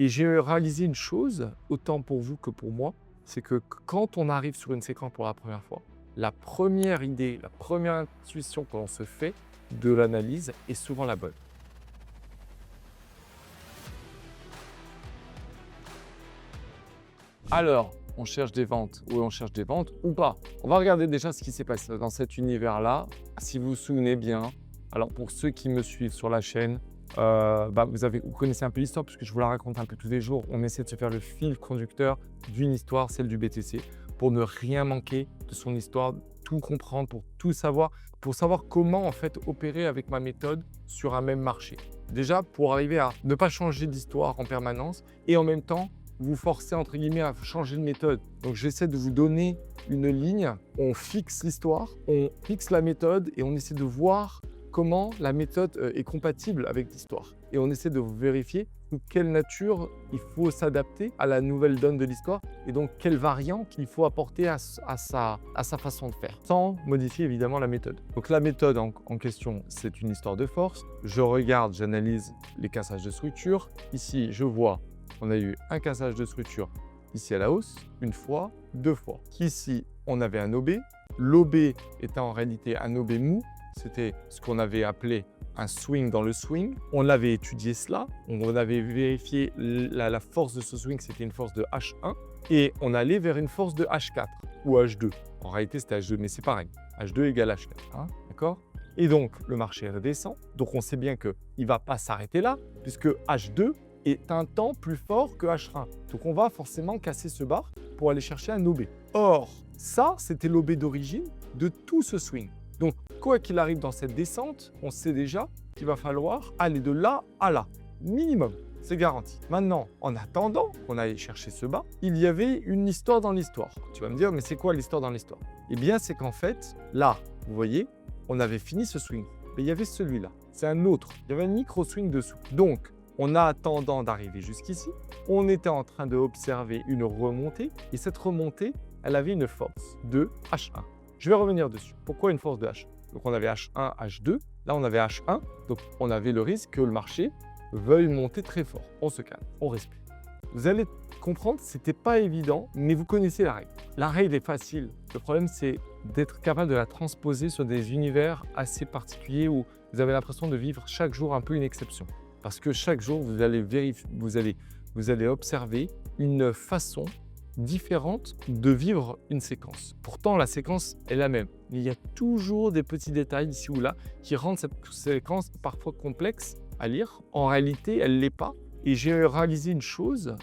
Et j'ai réalisé une chose, autant pour vous que pour moi, c'est que quand on arrive sur une séquence pour la première fois, la première idée, la première intuition que l'on se fait de l'analyse est souvent la bonne. Alors, on cherche des ventes ou on cherche des ventes ou pas. On va regarder déjà ce qui s'est passé dans cet univers-là. Si vous vous souvenez bien, alors pour ceux qui me suivent sur la chaîne, vous connaissez un peu l'histoire puisque je vous la raconte un peu tous les jours. On essaie de se faire le fil conducteur d'une histoire, celle du BTC, pour ne rien manquer de son histoire, tout comprendre, pour tout savoir, pour savoir comment en fait opérer avec ma méthode sur un même marché. Déjà, pour arriver à ne pas changer d'histoire en permanence et en même temps, vous forcer entre guillemets à changer de méthode. Donc j'essaie de vous donner une ligne, on fixe l'histoire, on fixe la méthode et on essaie de voir comment la méthode est compatible avec l'histoire. Et on essaie de vérifier de quelle nature il faut s'adapter à la nouvelle donne de l'histoire et donc quelle variante il faut apporter à sa façon de faire, sans modifier évidemment la méthode. Donc la méthode en question, c'est une histoire de force. Je regarde, j'analyse les cassages de structure. Ici, je vois, on a eu un cassage de structure ici à la hausse, une fois, deux fois. Ici, on avait un OB. L'OB était en réalité un OB mou. C'était ce qu'on avait appelé un swing dans le swing. On avait étudié cela, on avait vérifié la force de ce swing, c'était une force de H1 et on allait vers une force de H4 ou H2. En réalité, c'était H2, mais c'est pareil. H2 égale H4, hein, d'accord? Et donc, le marché redescend. Donc, on sait bien qu'il ne va pas s'arrêter là puisque H2 est un temps plus fort que H1. Donc, on va forcément casser ce bar pour aller chercher un OB. Or, ça, c'était l'OB d'origine de tout ce swing. Donc, quoi qu'il arrive dans cette descente, on sait déjà qu'il va falloir aller de là à là, minimum, c'est garanti. Maintenant, en attendant qu'on aille chercher ce bas, il y avait une histoire dans l'histoire. Tu vas me dire, mais c'est quoi l'histoire dans l'histoire? Eh bien, c'est qu'en fait, là, vous voyez, on avait fini ce swing, mais il y avait celui-là, c'est un autre, il y avait un micro-swing dessous. Donc, en attendant d'arriver jusqu'ici, on était en train d'observer une remontée, et cette remontée, elle avait une force de H1. Je vais revenir dessus. Pourquoi une force de H1? Donc, on avait H1, H2. Là, on avait H1. Donc, on avait le risque que le marché veuille monter très fort. On se calme, on respire. Vous allez comprendre, ce n'était pas évident, mais vous connaissez la règle. La règle est facile. Le problème, c'est d'être capable de la transposer sur des univers assez particuliers où vous avez l'impression de vivre chaque jour un peu une exception. Parce que chaque jour, vous allez vérifier, vous allez observer une façon différente de vivre une séquence. Pourtant, la séquence est la même. Il y a toujours des petits détails ici ou là qui rendent cette séquence parfois complexe à lire. En réalité, elle ne l'est pas. Et j'ai réalisé une chose,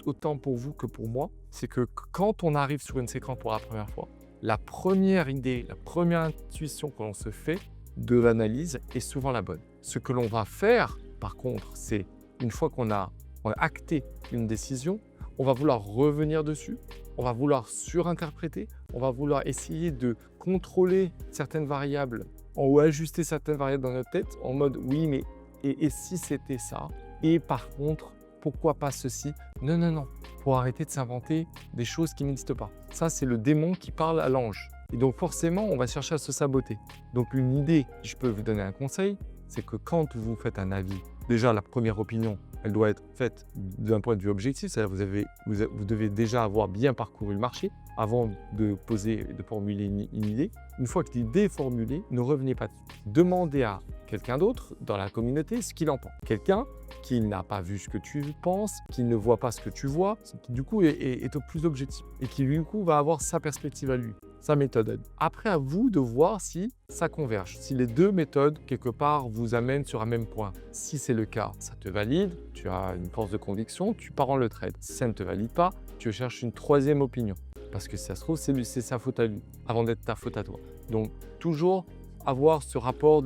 autant pour vous que pour moi, c'est que quand on arrive sur une séquence pour la première fois, la première idée, la première intuition que l'on se fait de l'analyse est souvent la bonne. Ce que l'on va faire, par contre, c'est une fois qu'on a acté une décision, on va vouloir revenir dessus, on va vouloir surinterpréter, on va vouloir essayer de contrôler certaines variables ou ajuster certaines variables dans notre tête en mode oui, mais et si c'était ça? Et par contre, pourquoi pas ceci? Non, non, non, pour arrêter de s'inventer des choses qui n'existent pas. Ça, c'est le démon qui parle à l'ange. Et donc forcément, on va chercher à se saboter. Donc une idée, si je peux vous donner un conseil, c'est que quand vous faites un avis, déjà la première opinion, elle doit être faite d'un point de vue objectif, c'est-à-dire vous devez déjà avoir bien parcouru le marché avant de poser et de formuler une idée. Une fois que l'idée est formulée, ne revenez pas dessus. Demandez à quelqu'un d'autre dans la communauté ce qu'il en pense. Quelqu'un qui n'a pas vu ce que tu penses, qui ne voit pas ce que tu vois, qui du coup est au plus objectif et qui du coup va avoir sa perspective à lui, sa méthode. Après, à vous de voir si ça converge, si les deux méthodes, quelque part, vous amènent sur un même point. Si c'est le cas, ça te valide, tu as une force de conviction, tu pars en le trade. Si ça ne te valide pas, tu cherches une troisième opinion. Parce que si ça se trouve, c'est sa faute à lui, avant d'être ta faute à toi. Donc, toujours avoir ce rapport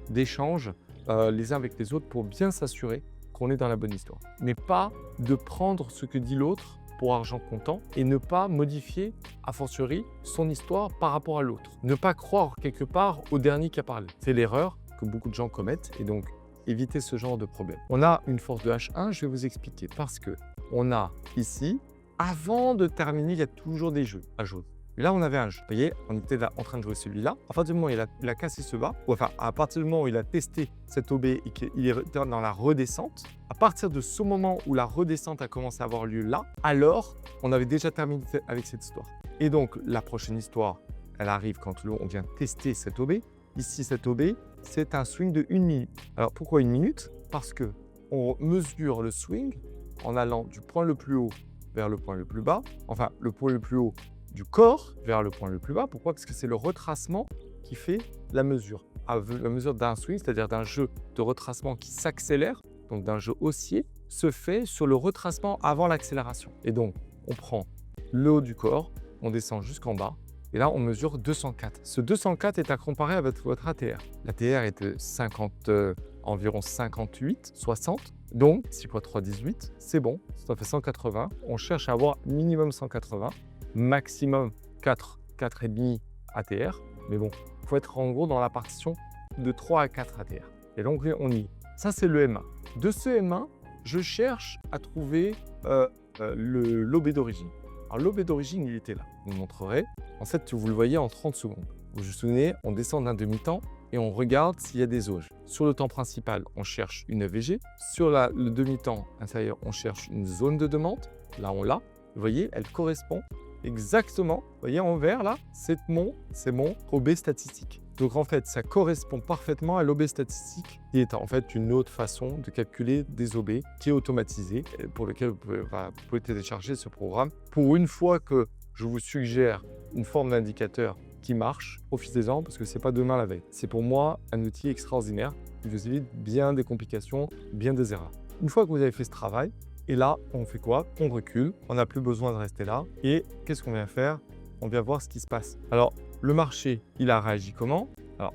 d'échange les uns avec les autres pour bien s'assurer qu'on est dans la bonne histoire. Mais pas de prendre ce que dit l'autre pour argent comptant et ne pas modifier, a fortiori, son histoire par rapport à l'autre. Ne pas croire quelque part au dernier qui a parlé. C'est l'erreur que beaucoup de gens commettent et donc évitez ce genre de problème. On a une force de H1, je vais vous expliquer, parce que on a ici, avant de terminer, il y a toujours des jeux à jouer. Et là, on avait un jeu. Vous voyez, on était là en train de jouer celui-là. À partir du moment où il a cassé ce bas, ou enfin, à partir du moment où il a testé cet OB et qu'il est dans la redescente, à partir de ce moment où la redescente a commencé à avoir lieu là, alors on avait déjà terminé avec cette histoire. Et donc, la prochaine histoire, elle arrive quand on vient tester cet OB. Ici, cet OB, c'est un swing de 1 minute. Alors, pourquoi 1 minute? Parce qu'on mesure le swing en allant du point le plus haut vers le point le plus bas, enfin, le point le plus haut du corps vers le point le plus bas. Pourquoi? Parce que c'est le retracement qui fait la mesure. La mesure d'un swing, c'est-à-dire d'un jeu de retracement qui s'accélère, donc d'un jeu haussier, se fait sur le retracement avant l'accélération. Et donc, on prend le haut du corps, on descend jusqu'en bas, et là, on mesure 204. Ce 204 est à comparer avec votre ATR. L'ATR est de environ 58, 60. Donc, 6 x 3, 18, c'est bon. Ça fait 180. On cherche à avoir minimum 180, maximum 4, 4,5 ATR. Mais bon, il faut être en gros dans la partition de 3 à 4 ATR. Et donc, on y est. Ça, c'est le M1. De ce M1, je cherche à trouver l'OB d'origine. Alors, l'OB d'origine, il était là. Je vous montrerai. En fait, vous le voyez en 30 secondes. Vous vous souvenez, on descend d'un demi-temps et on regarde s'il y a des auges. Sur le temps principal, on cherche une EVG. Sur le demi-temps inférieur, on cherche une zone de demande. Là, on l'a. Vous voyez, elle correspond exactement. Vous voyez, en vert, là, c'est mon OB statistique. Donc, en fait, ça correspond parfaitement à l'OB statistique, qui est en fait une autre façon de calculer des OB, qui est automatisée, pour lequel vous pouvez télécharger ce programme. Pour une fois que je vous suggère une forme d'indicateur qui marche, profitez-en parce que ce n'est pas demain la veille. C'est pour moi un outil extraordinaire qui vous évite bien des complications, bien des erreurs. Une fois que vous avez fait ce travail, et là, on fait quoi? On recule, on n'a plus besoin de rester là. Et qu'est-ce qu'on vient faire? On vient voir ce qui se passe. Alors, le marché, il a réagi comment? Alors,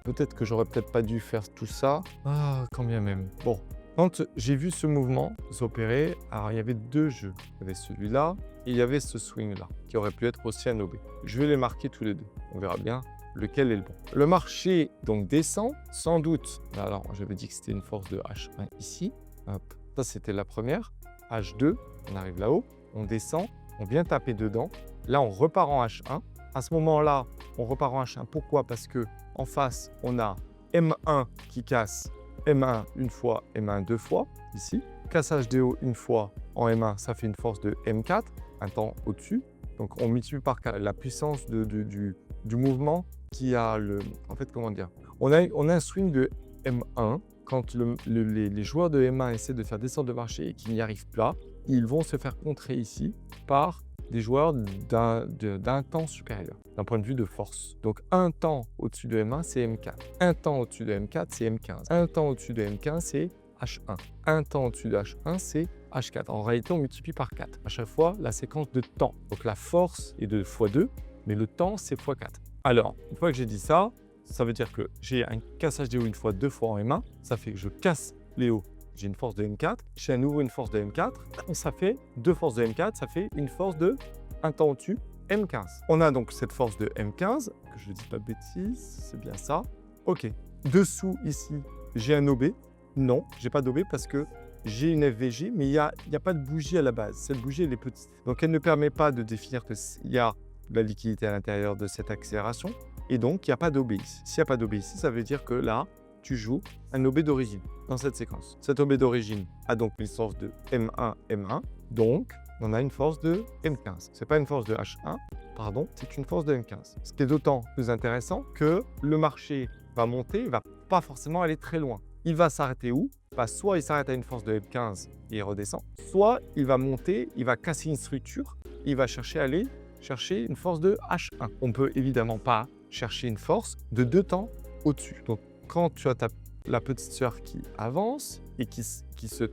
peut-être que j'aurais peut-être pas dû faire tout ça. Ah, quand bien même. Bon, quand j'ai vu ce mouvement s'opérer, alors il y avait deux jeux. Il y avait celui-là et il y avait ce swing-là, qui aurait pu être aussi un OB. Je vais les marquer tous les deux. On verra bien lequel est le bon. Le marché donc descend, sans doute. Alors, j'avais dit que c'était une force de H1 ici. Hop. Ça, c'était la première. H2, on arrive là-haut, on descend, on vient taper dedans. Là, on repart en H1. À ce moment-là, on repart en H1. Pourquoi? Parce que en face, on a M1 qui casse M1 une fois, M1 deux fois, ici. Cassage des hauts une fois en M1, ça fait une force de M4, un temps au-dessus. Donc, on multiplie par la puissance du mouvement qui a le... En fait, comment dire? On a un swing de M1. Quand les joueurs de M1 essaient de faire descendre le marché et qu'ils n'y arrivent pas, ils vont se faire contrer ici par des joueurs d'un temps supérieur, d'un point de vue de force. Donc, un temps au-dessus de M1, c'est M4. Un temps au-dessus de M4, c'est M15. Un temps au-dessus de M15, c'est H1. Un temps au-dessus de H1, c'est H4. En réalité, on multiplie par 4. À chaque fois, la séquence de temps. Donc, la force est de x2, mais le temps, c'est x4. Alors, une fois que j'ai dit ça, ça veut dire que j'ai un cassage des hauts une fois, deux fois en M1. Ça fait que je casse les hauts. J'ai une force de M4, j'ai à nouveau une force de M4, et ça fait deux forces de M4, ça fait une force de un temps au-dessus, M15. On a donc cette force de M15, que je ne dis pas de bêtises, c'est bien ça. Ok. Dessous, ici, j'ai un OB. Non, j'ai pas d'OB parce que j'ai une FVG, mais il n'y a pas de bougie à la base. Cette bougie, elle est petite. Donc, elle ne permet pas de définir qu'il y a de la liquidité à l'intérieur de cette accélération, et donc, il n'y a pas d'OB ici. S'il n'y a pas d'OB ici, ça veut dire que là, tu joues un OB d'origine dans cette séquence. Cet OB d'origine a donc une force de M1, M1. Donc, on a une force de M15. Ce n'est pas une force de H1, pardon, c'est une force de M15. Ce qui est d'autant plus intéressant que le marché va monter, il ne va pas forcément aller très loin. Il va s'arrêter où? Soit il s'arrête à une force de M15 et il redescend, soit il va monter, il va casser une structure, il va aller chercher une force de H1. On ne peut évidemment pas chercher une force de deux temps au-dessus. Donc, quand tu as la petite sœur qui avance et qui se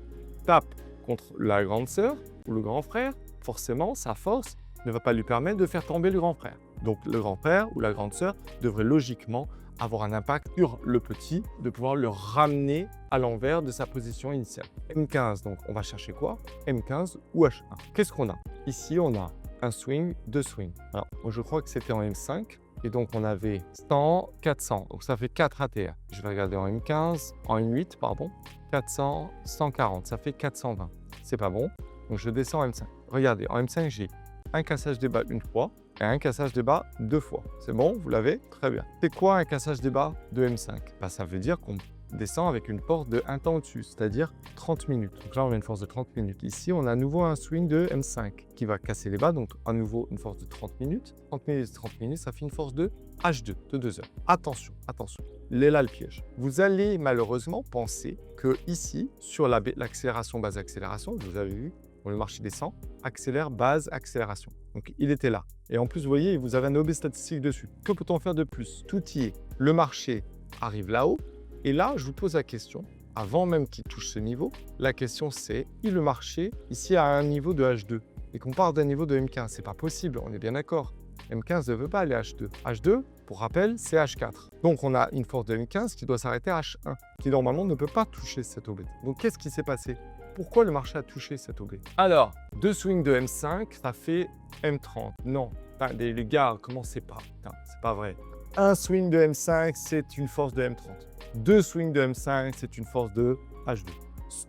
tape contre la grande sœur ou le grand frère, forcément, sa force ne va pas lui permettre de faire tomber le grand frère. Donc, le grand frère ou la grande sœur devrait logiquement avoir un impact sur le petit, de pouvoir le ramener à l'envers de sa position initiale. M15, donc on va chercher quoi? M15 ou H1. Qu'est-ce qu'on a? Ici, on a un swing, deux swings. Alors, je crois que c'était en M5. Et donc, on avait 100, 400. Donc, ça fait 4 ATR. Je vais regarder en M15, en M8, pardon. 400, 140. Ça fait 420. C'est pas bon. Donc, je descends en M5. Regardez, en M5, j'ai un cassage des bas une fois et un cassage des bas 2 fois. C'est bon, vous l'avez? Très bien. C'est quoi un cassage des bas de M5? Bah, ça veut dire qu'on descend avec une force de 1 temps au-dessus, c'est-à-dire 30 minutes. Donc là, on a une force de 30 minutes. Ici, on a à nouveau un swing de M5 qui va casser les bas, donc à nouveau une force de 30 minutes. 30 minutes, ça fait une force de H2 de 2 heures. Attention, attention. Il est là le piège. Vous allez malheureusement penser que ici, sur l'accélération base accélération, vous avez vu, le marché descend, accélère, base, accélération. Donc il était là. Et en plus, vous voyez, vous avez un OB statistique dessus. Que peut-on faire de plus? Tout y est. Le marché arrive là-haut. Et là, je vous pose la question, avant même qu'il touche ce niveau, la question c'est, si le marché, ici, a un niveau de H2, et qu'on part d'un niveau de M15, c'est pas possible, on est bien d'accord. M15 ne veut pas aller H2. H2, pour rappel, c'est H4. Donc on a une force de M15 qui doit s'arrêter à H1, qui normalement ne peut pas toucher cette OB. Donc qu'est-ce qui s'est passé? Pourquoi le marché a touché cette OB? Alors, 2 swings de M5, ça fait M30. Non, enfin, les gars, commencez pas. C'est pas vrai. Un swing de M5, c'est une force de M30. 2 swings de M5, c'est une force de H2.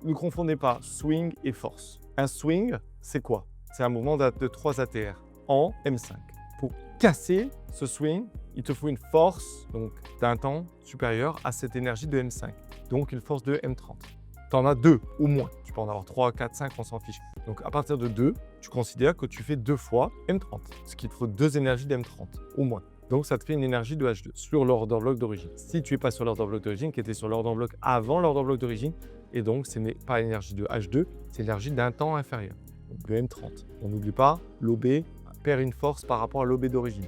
Ne confondez pas swing et force. Un swing, c'est quoi? C'est un mouvement de 3 ATR en M5. Pour casser ce swing, il te faut une force d'un temps supérieur à cette énergie de M5. Donc une force de M30. Tu en as 2 au moins. Tu peux en avoir 3, 4, 5, on s'en fiche. Donc à partir de 2, tu considères que tu fais 2 fois M30. Ce qui te faut 2 énergies de M30 au moins. Donc, ça te fait une énergie de H2 sur l'order block d'origine. Si tu n'es pas sur l'order block d'origine, qui était sur l'order block avant l'order block d'origine, et donc ce n'est pas l'énergie de H2, c'est l'énergie d'un temps inférieur, donc de M30. On n'oublie pas, l'OB perd une force par rapport à l'OB d'origine.